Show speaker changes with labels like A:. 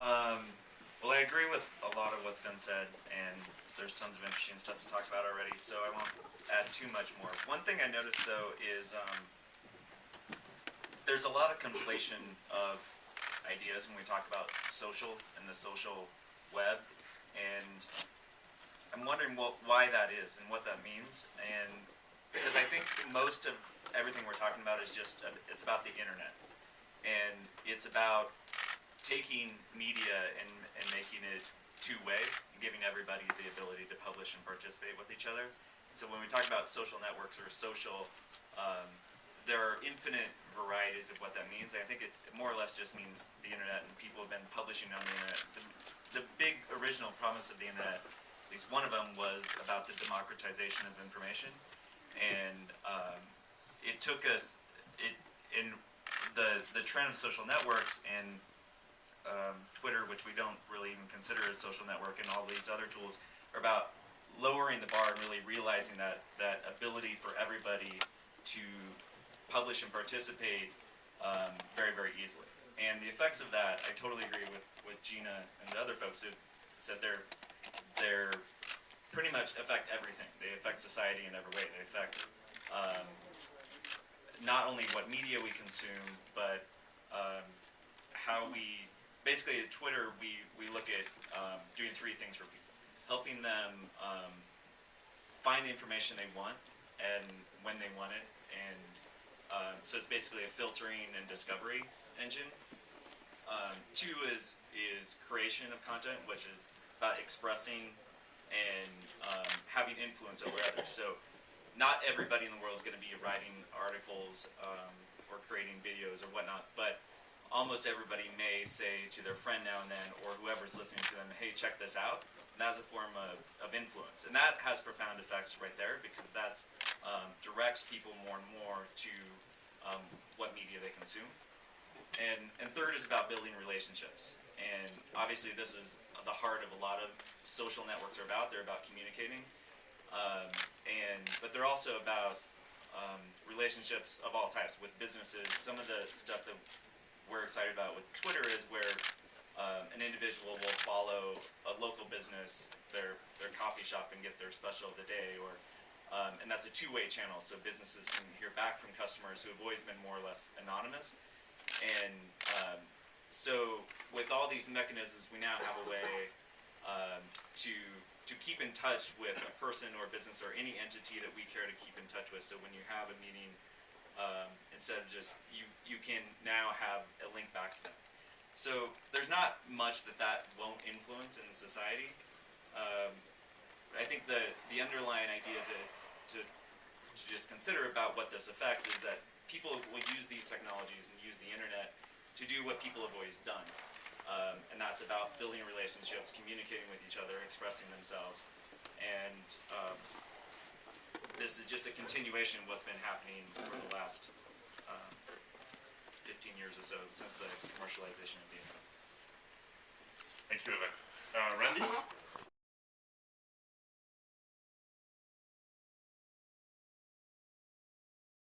A: Well, I agree with a lot of what's been said, and there's tons of interesting stuff to talk about already, so I won't add too much more. One thing I noticed, though, is there's a lot of conflation of ideas when we talk about social and the social web, and I'm wondering why that is and what that means, and because I think most of everything we're talking about is just, it's about the internet, and it's about taking media and making it two-way and giving everybody the ability to publish and participate with each other. So when we talk about social networks or social, there are infinite varieties of what that means. I think it more or less just means the internet, and people have been publishing on the internet. The big original promise of the internet, at least one of them, was about the democratization of information, and it took us, in the trend of social networks and Twitter, which we don't really even consider a social network, and all these other tools are about lowering the bar and really realizing that ability for everybody to publish and participate very, very easily. And the effects of that, I totally agree with Gina and the other folks who said they're pretty much affect everything. They affect society in every way. They affect not only what media we consume, but how we, basically at Twitter, we look at doing three things for people. Helping them find the information they want and when they want it, and so it's basically a filtering and discovery engine. Two is creation of content, which is about expressing and having influence over others. So not everybody in the world is going to be writing articles or creating videos or whatnot, but almost everybody may say to their friend now and then, or whoever's listening to them, hey, check this out. And that's a form of influence. And that has profound effects right there, because that directs people more and more to what media they consume. And third is about building relationships. And obviously this is the heart of a lot of social networks are about. They're about communicating. But they're also about relationships of all types with businesses. Some of the stuff that we're excited about with Twitter is where an individual will follow a local business, their coffee shop, and get their special of the day, or and that's a two-way channel, so businesses can hear back from customers who have always been more or less anonymous. And so with all these mechanisms, we now have a way to keep in touch with a person or business or any entity that we care to keep in touch with. So when you have a meeting, instead of just, you can now have a link back to them. So there's not much that won't influence in society. I think the underlying idea to just consider about what this affects is that people will use these technologies and use the internet to do what people have always done. And that's about building relationships, communicating with each other, expressing themselves. And this is just a continuation of what's been happening for the last 15 years or so, since the commercialization of the internet.
B: Thank you, Vivek. Randy?